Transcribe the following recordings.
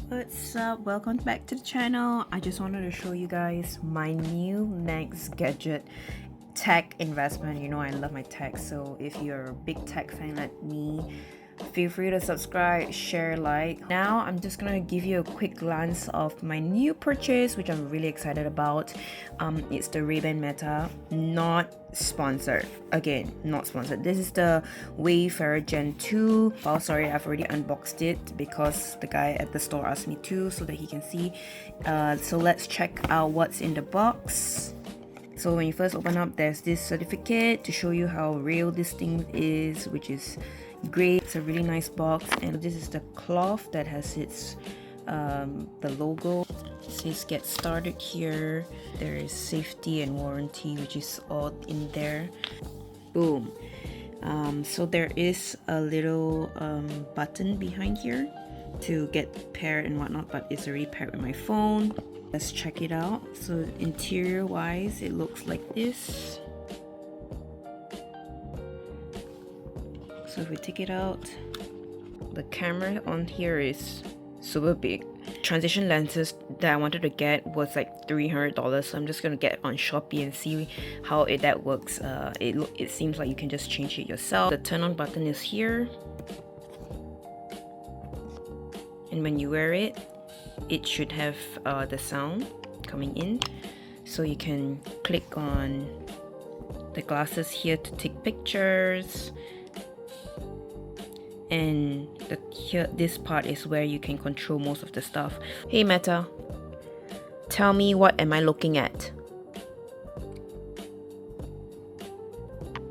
What's up? Welcome back to the channel. I just wanted to show you guys my new next gadget tech investment. You know I love my tech, so if you're a big tech fan like me, feel free to subscribe, share, like. Now I'm just gonna give you a quick glance of my new purchase, which I'm really excited about. It's the Ray-Ban Meta, not sponsored. Again, not sponsored. This is the Wayfarer Gen 2. Oh, sorry, I've already unboxed it because the guy at the store asked me to, so that he can see. So let's check out what's in the box. So when you first open up, there's this certificate to show you how real this thing is, which is great. It's a really nice box, and this is the cloth that has its the logo. It says get started here. There is safety and warranty, which is all in there. Boom. So there is a little button behind here to get paired and whatnot, but it's already paired with my phone. Let's check it out. So interior wise, it looks like this. So if we take it out, the camera on here is super big. Transition lenses that I wanted to get was like $300, so I'm just gonna get on Shopee and see how that works. It seems like you can just change it yourself. The turn on button is here, and when you wear it, it should have the sound coming in, so you can click on the glasses here to take pictures. And this part is where you can control most of the stuff. Hey Meta, tell me, what am I looking at?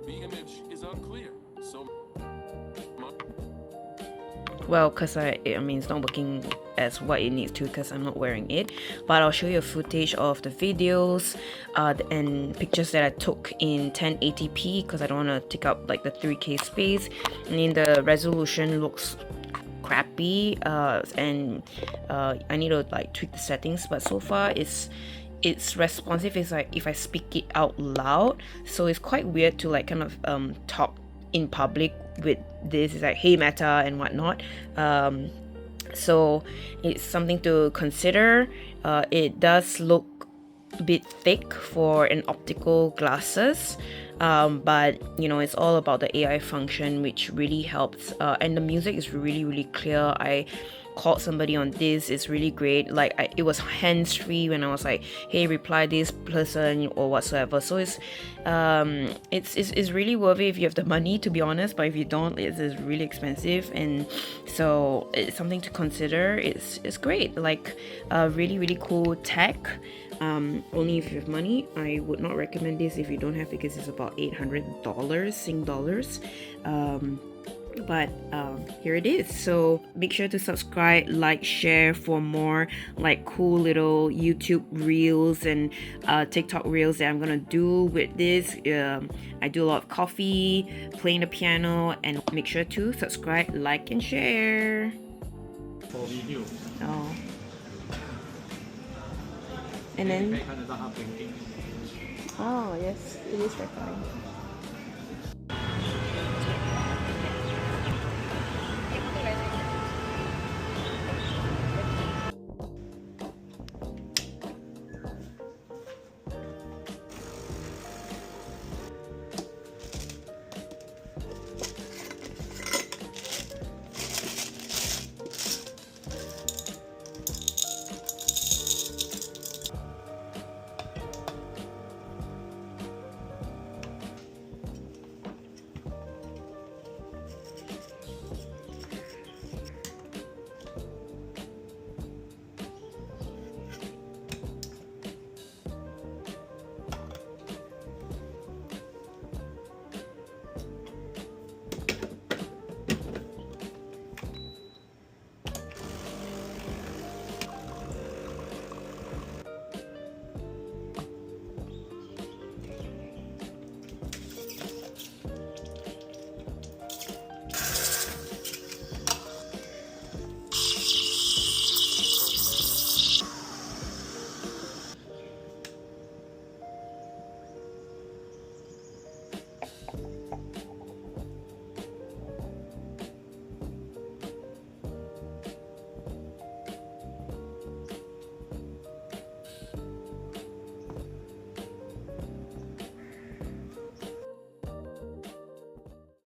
The image is unclear. Well, because I mean it's not working as what it needs to because I'm not wearing it, but I'll show you a footage of the videos and pictures that I took in 1080p because I don't want to take up like the 3K space. I mean, the resolution looks crappy, and I need to like tweak the settings, but so far it's responsive. It's like if I speak it out loud, so it's quite weird to like kind of talk in public with this. It's like hey Meta and whatnot. So it's something to consider. It does look a bit thick for an optical glasses, but you know, it's all about the AI function, which really helps, and the music is really clear. I called somebody on this. It's really great. Like it was hands-free when I was like, hey, reply this person or whatsoever. So it's really worth it if you have the money, to be honest, but if you don't, it's really expensive, and so it's something to consider. It's great, like really cool tech. Only if you have money. I would not recommend this if you don't have, because it's about $800 Sing dollars. But here it is. So make sure to subscribe, like, share for more like cool little YouTube reels and TikTok reels that I'm gonna do with this. I do a lot of coffee, playing the piano, and make sure to subscribe, like, and share. For video. Oh. And then, oh yes, it is recording.